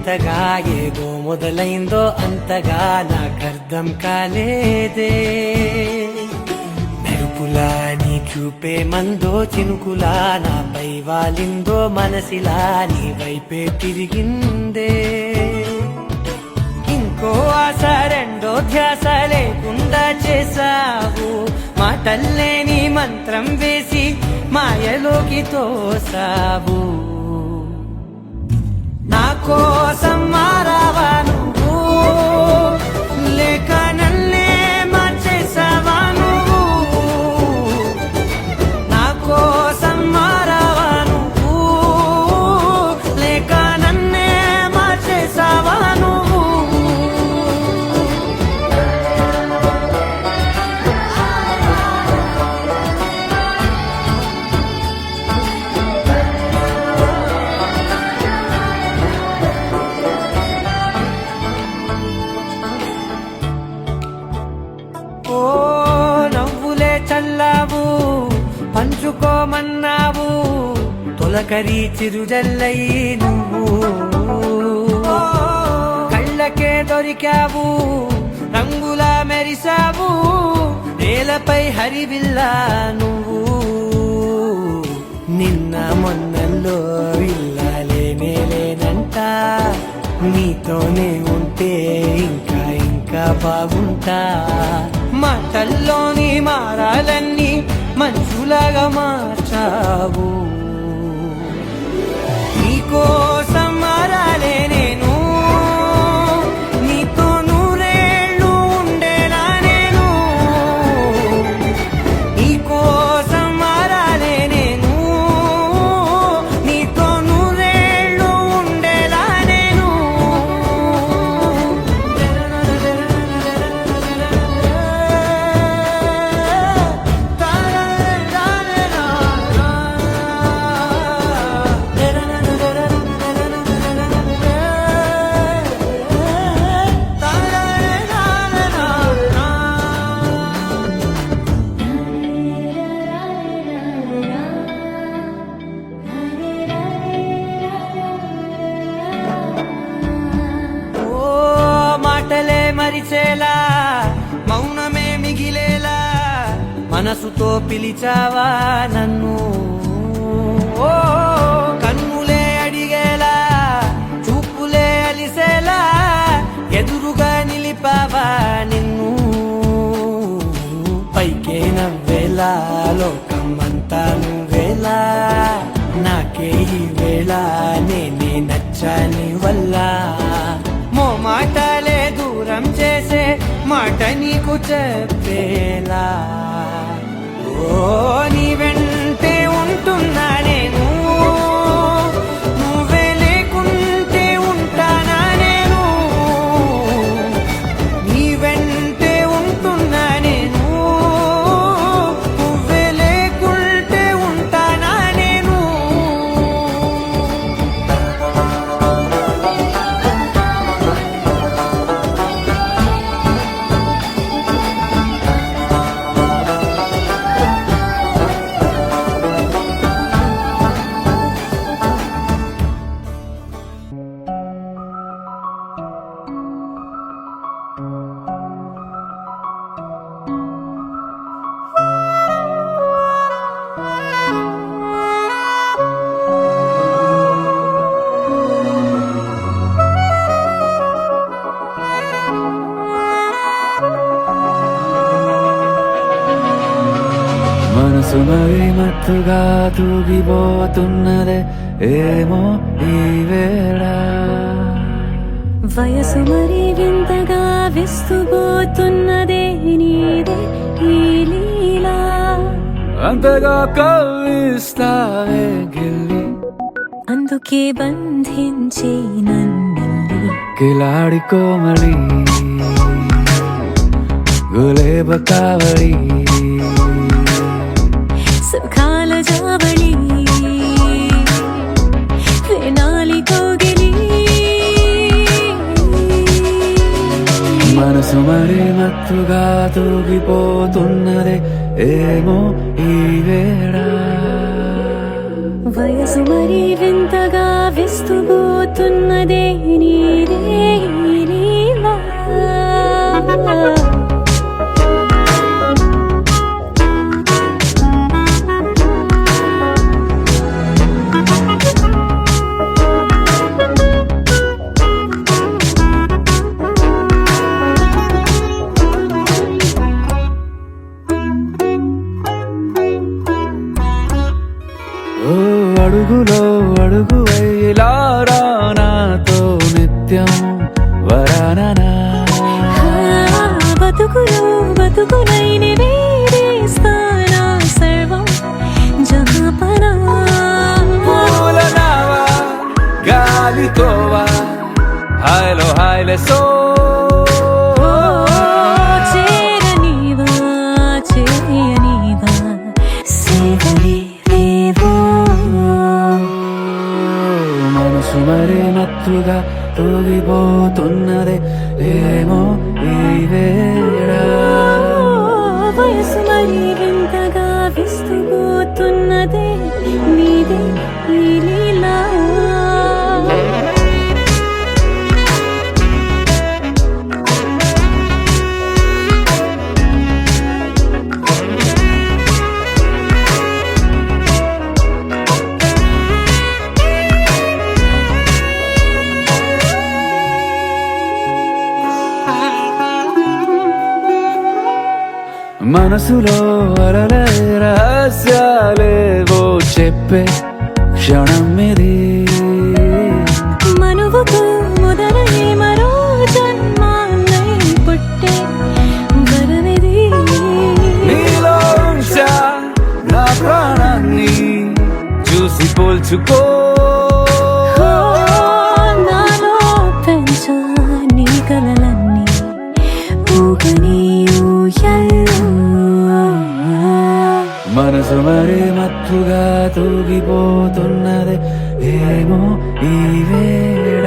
వింతగా ఏదో మొదలైందో అంతగా నాకర్థం కాలేదే. మెరుపులా నీ చూపే మందో చినుకులా నాపై వాలిందో మనసిలా నీ వైపే తిరిగిందే. ఇంకో ఆశ రెండో ధ్యాస లేకుండా చేసావు, మాటల్లే నీ మంత్రం వేసి మాయలోకి తోసావు. నా కోసం మారావా నువ్వు, లేక నన్నే మార్చేసావా నువ్వు? నా కోసం మారావా నువ్వు, లేక నన్నే మార్చేసావా నువ్వు? ఓ నవ్వులే చల్లావు, పంచుకోమన్నావు, తొలకరి చిరుజల్లై నువ్వు. కళ్ళకే దొరికావు, రంగులా మెరిసావు, నేలపై హరివిల్లా నువ్వు. నిన్న మొన్నల్లో ఇల్లాలేనే లేనంట, నీతోనే ఉంటే ఇంకా ఇంకా బాగుంటా. మాటల్లోని మారాలన్నీ మంచులాగా మార్చావు. నీకోసం మారాలే నేను, నీతో నూరేళ్ళు ఉండేలా నేను. నీకోసం మారాలే నేను, నీతో నూరేళ్ళు ఉండేలా నేను. మాటలే మరిచేలా, మౌనమే మిగిలేలా, మనసుతో పిలిచావా నన్ను. ఓ కన్నులే అడిగేలా, చూపులే అలిసేలా, ఎదురుగా నిలిపావా నిన్ను. పైకే నవ్వేలా, లోకమంతా నువ్వేలా, నాకే ఈ వేళ నేనే నచ్చాని వల్ల. మాటలే దూరం చేసే మాట నీకు చెప్పేలా. ఓ నీ వెంటే ఉంటున్నా నేను, నువ్వే లేకుంటే ఉంటానా నేను. నీ వెంటే ఉంటున్నా నేను, నువ్వే లేకుంటే ఉంటానా నేను. మనసు మరి మత్తుగా తూగిపోతున్నదే ఏమో ఈ వేళ. వయసు మరి వింతగా విస్తుపోతున్నదే నీదే ఈ లీలా. అంతగా కవ్విస్తావే గిల్లి, అందుకే బంధించి నన్నిల్లి. కిలాడి కోమలి గులేబ కావడి, సుఖాల జావళి వేనాలి కోగిలి. మనసు మరి మత్తుగా తూగిపోతున్నదే ఏమో ఈ వేళ. వయసు మరీ వింతగా విస్తుపోతున్నదే నీదే ఈ లీలా. ఓ అడుగులో అడుగు వేలారా నాతో నిత్యం వరాననా. బతుకులో బతుకులైని వేరేస్తానా సర్వం జహాపనా. పూలనావా గాలితోవా హాయ్లో హాయ్లే సో. చేరనీవా చేయనీవా సేవలేవేవో. మనసు మరే మత్తుగా తూగిపోతున్నదే ఏమో ఈ వేళ. వయసు మరీ వింతగా విస్తుపోతున్నదే నీదే ఈ లీలా. మనసులో అలలే రహస్యాలేవో చెప్పే క్షణం ఇది. మనువుకు మొదలై మరో జన్మాన్నై పుట్టే వరమిది. నీలో ఉంచా నా ప్రాణాన్ని చూసి పోల్చుకో. నాలో పెంచా నీ కలలన్నీ ఊగని ఊయల్లో. మనసు మరీ మత్తుగా తూగిపోతున్నదే ఏమో ఈ వేళ.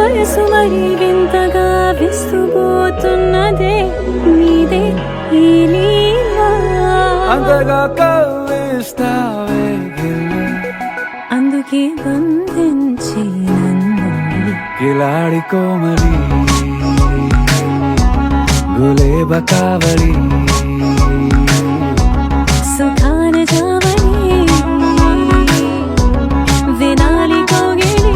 వయసు మరీ వింతగా విస్తుపోతున్నదే నీదే ఈ లీలా. అంతగా కవ్విస్తావే గిల్లి అందుకే బంధించి నన్ను కిలాడి కోమలి గులేబ కావలి. సుఖాన జావని వినాలి కోగిలి.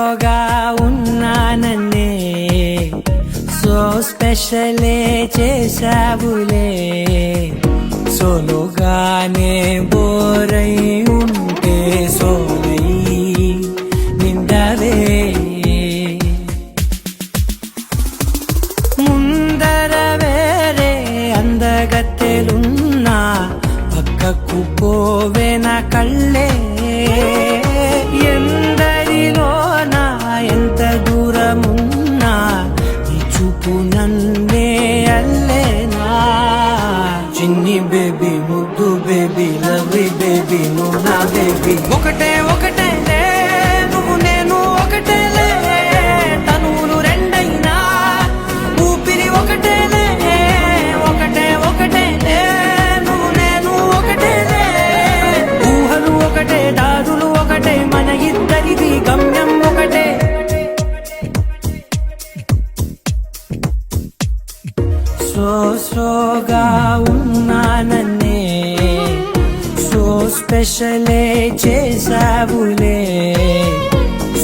సోగా ఉన్నానన్నే సో స్పెషలే చేసావులే సోలోగానే బోరై ఉంటే సోలై నిండవే ముందర వేరే అందగత్తెలున్నా పక్కకు పోవే నా కళ్ళే ఎందరిలోనా ఎంత దూరమున్నా నీ చూపు నన్నే అల్లేనా చిన్ని బేబీ ముద్దు బేబీ లవ్లీ బేబీ నువ్వు నా బేబీ ఒకటే ఒకటేలే నువ్వు నేను ఒకటేలే తనువులు రెండైనా ఊపిరి ఒకటేలే ఒకటే ఒకటేలే నువ్వు నేను ఒకటేలే ఊహలు ఒకటే దారులు ఒకటే మన ఇద్దరిది గమ్యం ఒకటే సోగా ఉన్నానన్నే సో స్పెషలే చేసావులే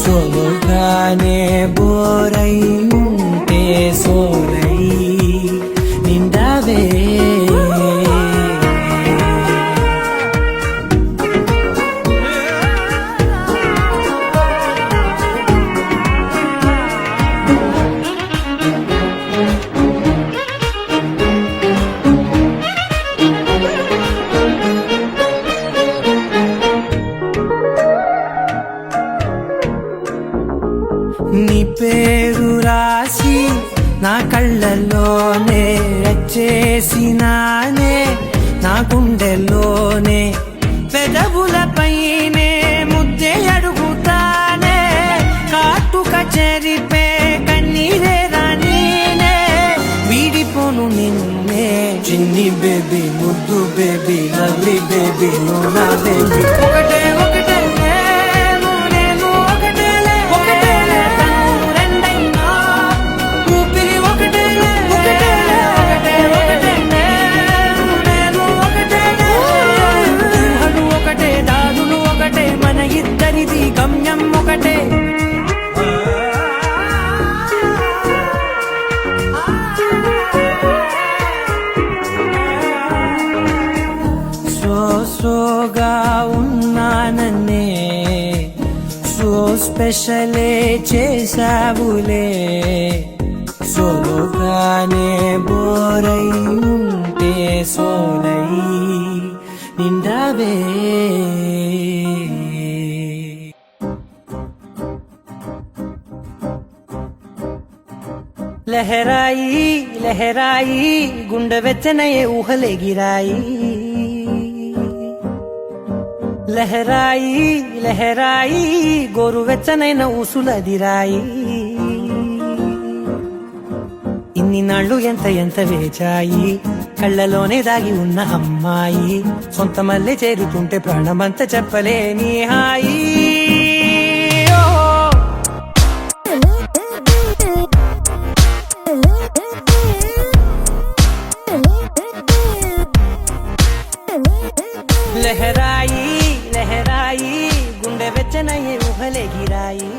సోలోగానే బోరై ఉంటే సోలై నిండవే నీ పేరు రాసి నా కళ్ళల్లోనే చేసినానే నా గుండెల్లోనే పెదవులపైనే ముద్దే అడుగుతానే కాటుక చెరిపే కన్నీరే రానీనే వీడిపోను నిన్నే చిన్ని బేబీ ముద్దు బేబీ లవ్లీ బేబీ నువ్వు నా బేబీ ఒకటే ఒకటే గమ్యం ఒకటే సోగా ఉన్నానన్నే సో స్పెషలే చేసావులే సోలోగానే బోరై ఉంటే సోలై నిండవే లహరాయి లహరాయి గుండె వెచ్చనయే ఊహలే గిరాయి లహరాయి లహరాయి గోరు వెచ్చనైన ఊసులదిరాయి ఇన్ని నాళ్ళు ఎంత ఎంత వేచాయి కళ్ళలోనే దాగి ఉన్న అమ్మాయి సొంత మల్లె చేరుతుంటే ప్రాణమంతా చెప్పలేని హాయి లహరాయి లహరాయి గుండె వెచ్చనయ్యే ఊహలే గిరాయి